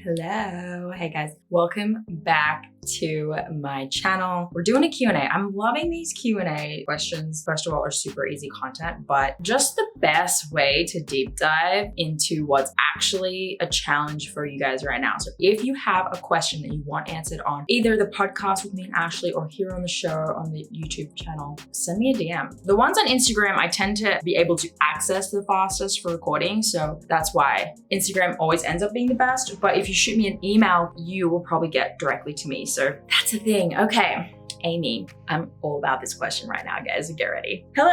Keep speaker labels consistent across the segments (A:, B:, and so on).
A: Hello. Hey guys, welcome back to my channel. We're doing a Q&A. I'm loving these Q&A questions. First of all, are super easy content, but just the best way to deep dive into what's actually a challenge for you guys right now. So if you have a question that you want answered on either the podcast with me and Ashley or here on the show on the YouTube channel, send me a DM. The ones on Instagram, I tend to be able to access the fastest for recording. So that's why Instagram always ends up being the best. But if you shoot me an email, you will probably get directly to me. So that's the thing. Okay. Amy, I'm all about this question right now, guys. Get ready. Hello.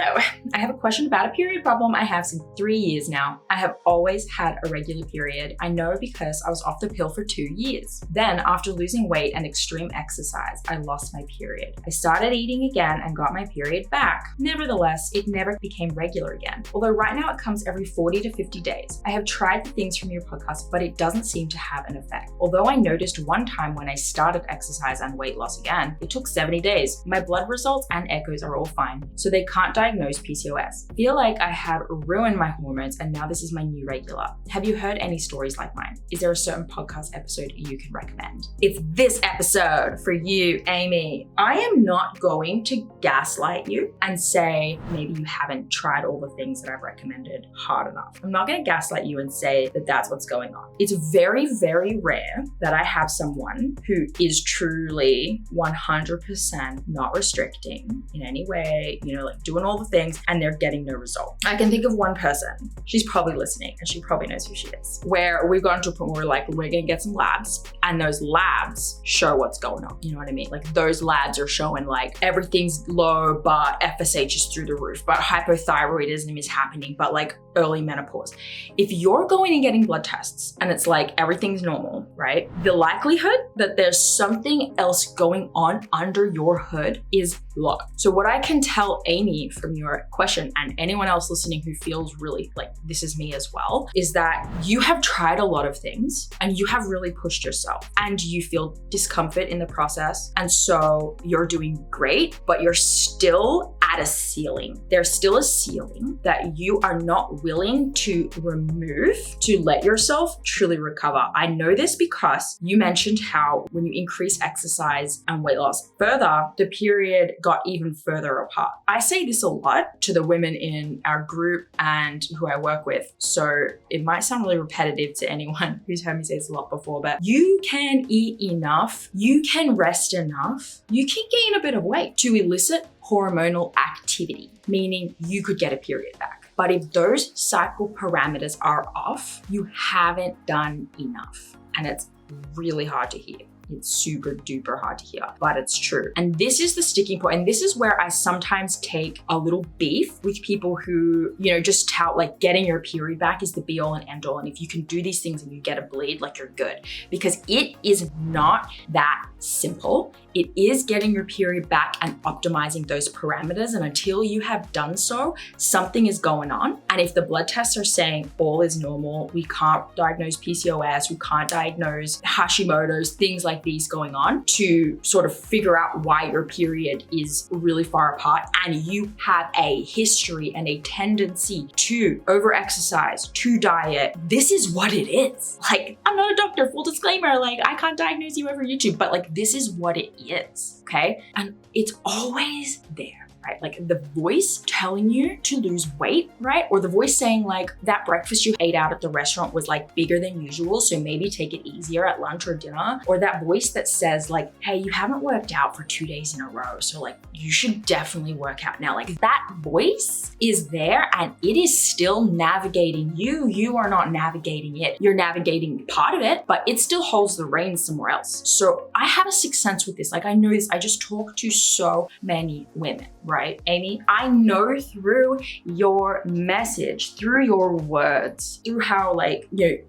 A: I have a question about a period problem I have since 3 years now. I have always had a regular period. I know because I was off the pill for 2 years. Then after losing weight and extreme exercise, I lost my period. I started eating again and got my period back. Nevertheless, it never became regular again. Although right now it comes every 40 to 50 days. I have tried the things from your podcast, but it doesn't seem to have an effect. Although I noticed one time when I started exercise and weight loss again, it took 70 days. My blood results and echoes are all fine, so they can't diagnose PCOS. I feel like I have ruined my hormones and now this is my new regular. Have you heard any stories like mine? Is there a certain podcast episode you can recommend? It's this episode for you, Amy. I am not going to gaslight you and say maybe you haven't tried all the things that I've recommended hard enough. I'm not going to gaslight you and say that that's what's going on. It's very, very rare that I have someone who is truly 100% not restricting in any way, like doing all the things and they're getting no result. I can think of one person, she's probably listening and she probably knows who she is, where we've gotten to a point where we're gonna get some labs and those labs show what's going on. You know what I mean? Like those labs are showing like everything's low, but FSH is through the roof, but hypothyroidism is happening, but like early menopause. If you're going and getting blood tests and it's like everything's normal, right? The likelihood that there's something else going on under your hood is low. So what I can tell Amy from your question and anyone else listening who feels really like this is me as well, is that you have tried a lot of things and you have really pushed yourself and you feel discomfort in the process. And so you're doing great, but you're still at a ceiling. There's still a ceiling that you are not willing to remove to let yourself truly recover. I know this because you mentioned how when you increase exercise and weight loss further, the period got even further apart. I say this a lot to the women in our group and who I work with. So it might sound really repetitive to anyone who's heard me say this a lot before, but you can eat enough, you can rest enough, you can gain a bit of weight to elicit hormonal activity, meaning you could get a period back. But if those cycle parameters are off, you haven't done enough. And it's really hard to hear. It's super duper hard to hear, but it's true. And this is the sticking point. And this is where I sometimes take a little beef with people who, just tout like getting your period back is the be all and end all. And if you can do these things and you get a bleed, like you're good, because it is not that simple. It is getting your period back and optimizing those parameters. And until you have done so, something is going on. And if the blood tests are saying all is normal, we can't diagnose PCOS, we can't diagnose Hashimoto's, things like these going on to sort of figure out why your period is really far apart and you have a history and a tendency to overexercise, to diet. This is what it is. Like, I'm not a doctor, full disclaimer, like I can't diagnose you over YouTube, but like this is what it is, okay? And it's always there. Right? Like the voice telling you to lose weight, right? Or the voice saying like that breakfast you ate out at the restaurant was like bigger than usual, so maybe take it easier at lunch or dinner. Or that voice that says like, hey, you haven't worked out for 2 days in a row, so like you should definitely work out now. Like that voice is there and it is still navigating you. You are not navigating it. You're navigating part of it, but it still holds the reins somewhere else. So I have a sixth sense with this. Like I know this, I just talk to so many women, right, Amy? I know through your message, through your words, through how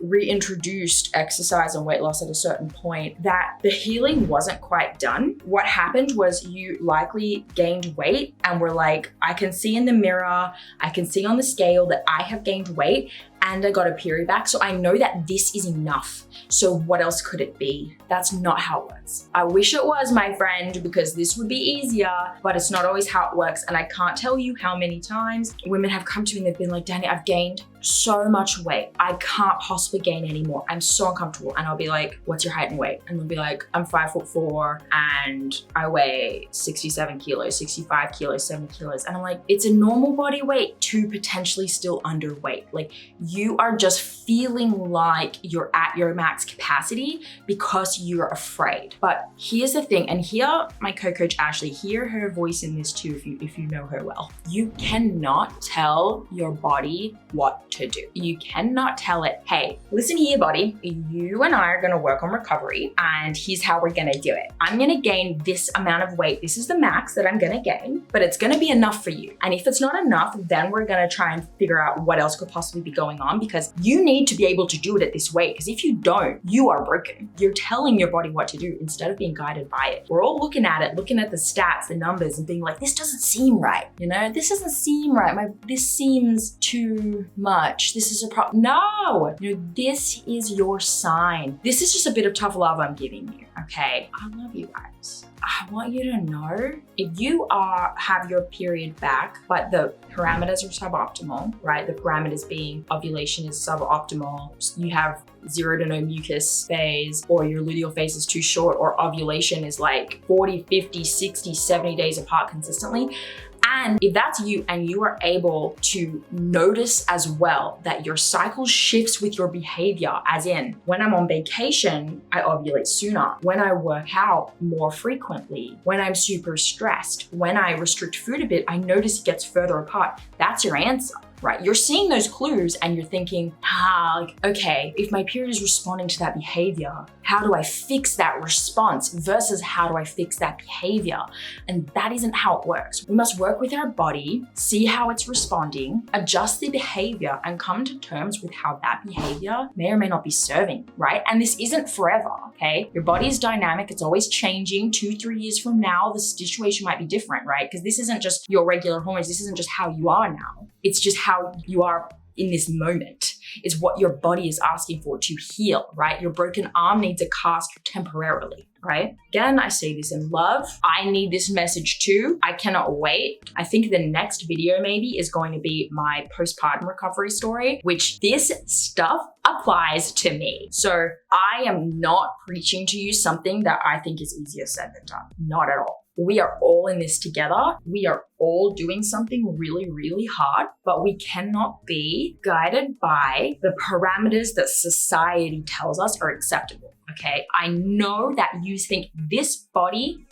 A: reintroduced exercise and weight loss at a certain point, that the healing wasn't quite done. What happened was you likely gained weight and were like, I can see in the mirror, I can see on the scale that I have gained weight and I got a period back. So I know that this is enough. So what else could it be? That's not how it works. I wish it was, my friend, because this would be easier, but it's not always how it works. And I can't tell you how many times women have come to me and they've been like, Danny, I've gained so much weight. I can't possibly gain any more. I'm so uncomfortable. And I'll be like, what's your height and weight? And they'll be like, I'm 5'4" and I weigh 67 kilos, 65 kilos, 70 kilos. And I'm like, it's a normal body weight to potentially still underweight. Like, you are just feeling like you're at your max capacity because you're afraid. But here's the thing, and here my co-coach Ashley, hear her voice in this too if you know her well. You cannot tell your body what to do. You cannot tell it, hey, listen here, body, you and I are gonna work on recovery and here's how we're gonna do it. I'm gonna gain this amount of weight. This is the max that I'm gonna gain, but it's gonna be enough for you. And if it's not enough, then we're gonna try and figure out what else could possibly be going on, because you need to be able to do it at this weight. Because if you don't, you are broken. You're telling your body what to do instead of being guided by it. We're all looking at it, looking at the stats, the numbers, and being like, this doesn't seem right. You know, this doesn't seem right. This seems too much. This is a problem. No, this is your sign. This is just a bit of tough love I'm giving you. Okay, I love you guys. I want you to know, if you have your period back, but the parameters are suboptimal, right? The parameters being ovulation is suboptimal. You have 0 to no mucus phase, or your luteal phase is too short, or ovulation is like 40, 50, 60, 70 days apart consistently. And if that's you and you are able to notice as well that your cycle shifts with your behavior, as in when I'm on vacation, I ovulate sooner. When I work out more frequently, when I'm super stressed, when I restrict food a bit, I notice it gets further apart. That's your answer. Right? You're seeing those clues and you're thinking, like, okay, if my period is responding to that behavior, how do I fix that response versus how do I fix that behavior? And that isn't how it works. We must work with our body, see how it's responding, adjust the behavior, and come to terms with how that behavior may or may not be serving, right? And this isn't forever, okay? Your body is dynamic. It's always changing. 2-3 years from now, the situation might be different, right? Because this isn't just your regular hormones. This isn't just how you are now. It's just how you are in this moment. It's what your body is asking for to heal, right? Your broken arm needs a cast temporarily, right? Again, I say this in love. I need this message too. I cannot wait. I think the next video maybe is going to be my postpartum recovery story, which this stuff applies to me. So I am not preaching to you something that I think is easier said than done. Not at all. We are all in this together. We are all doing something really, really hard, but we cannot be guided by the parameters that society tells us are acceptable, okay? I know that you think this body,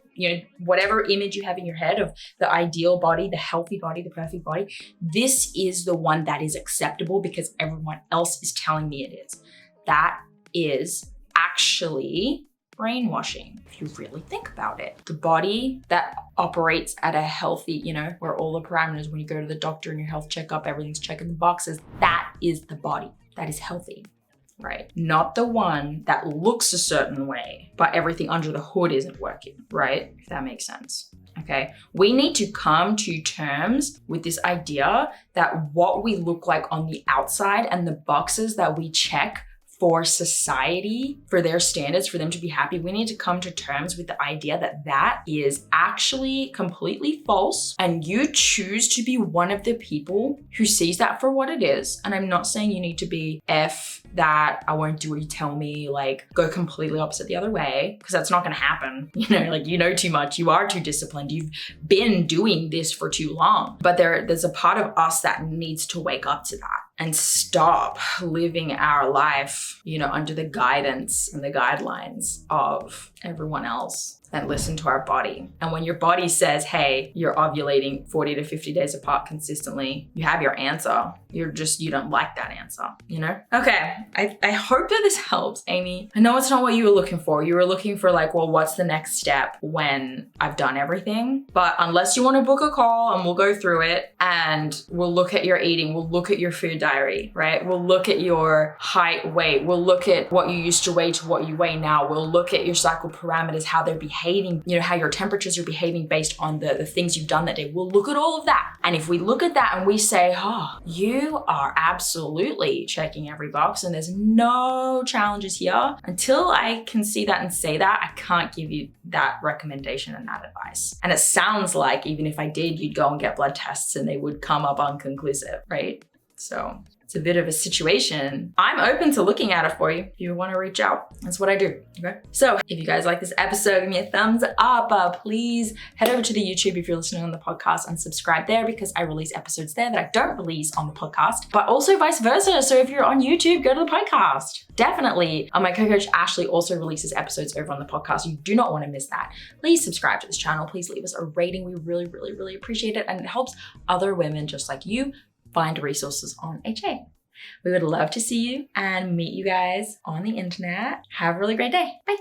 A: whatever image you have in your head of the ideal body, the healthy body, the perfect body, this is the one that is acceptable because everyone else is telling me it is. That is actually brainwashing, if you really think about it. The body that operates at a healthy, where all the parameters, when you go to the doctor and your health checkup, everything's checking the boxes, that is the body that is healthy, right? Not the one that looks a certain way, but everything under the hood isn't working, right? If that makes sense. Okay, we need to come to terms with this idea that what we look like on the outside and the boxes that we check for society, for their standards, for them to be happy, we need to come to terms with the idea that that is actually completely false, and you choose to be one of the people who sees that for what it is. And I'm not saying you need to be F that, I won't do what you tell me, like go completely opposite the other way, because that's not gonna happen. You know too much, you are too disciplined, you've been doing this for too long. But there's a part of us that needs to wake up to that and stop living our life, under the guidance and the guidelines of everyone else, and listen to our body. And when your body says, hey, you're ovulating 40 to 50 days apart consistently, you have your answer. You don't like that answer, Okay, I hope that this helps, Amy. I know it's not what you were looking for. You were looking for like, well, what's the next step when I've done everything? But unless you want to book a call and we'll go through it and we'll look at your eating, we'll look at your food diary, right? We'll look at your height, weight. We'll look at what you used to weigh to what you weigh now. We'll look at your cycle parameters, how they're behaving, how your temperatures are behaving based on the things you've done that day. We'll look at all of that. And if we look at that and we say, you are absolutely checking every box and there's no challenges here, until I can see that and say that, I can't give you that recommendation and that advice. And it sounds like even if I did, you'd go and get blood tests and they would come up unconclusive, right? So it's a bit of a situation, I'm open to looking at it for you. If you want to reach out, that's what I do, okay? So if you guys like this episode, give me a thumbs up. Please head over to the YouTube if you're listening on the podcast and subscribe there, because I release episodes there that I don't release on the podcast, but also vice versa. So if you're on YouTube, go to the podcast. Definitely. My co-coach Ashley also releases episodes over on the podcast. You do not want to miss that. Please subscribe to this channel. Please leave us a rating. We really, really, really appreciate it. And it helps other women just like you find resources on HA. We would love to see you and meet you guys on the internet. Have a really great day. Bye.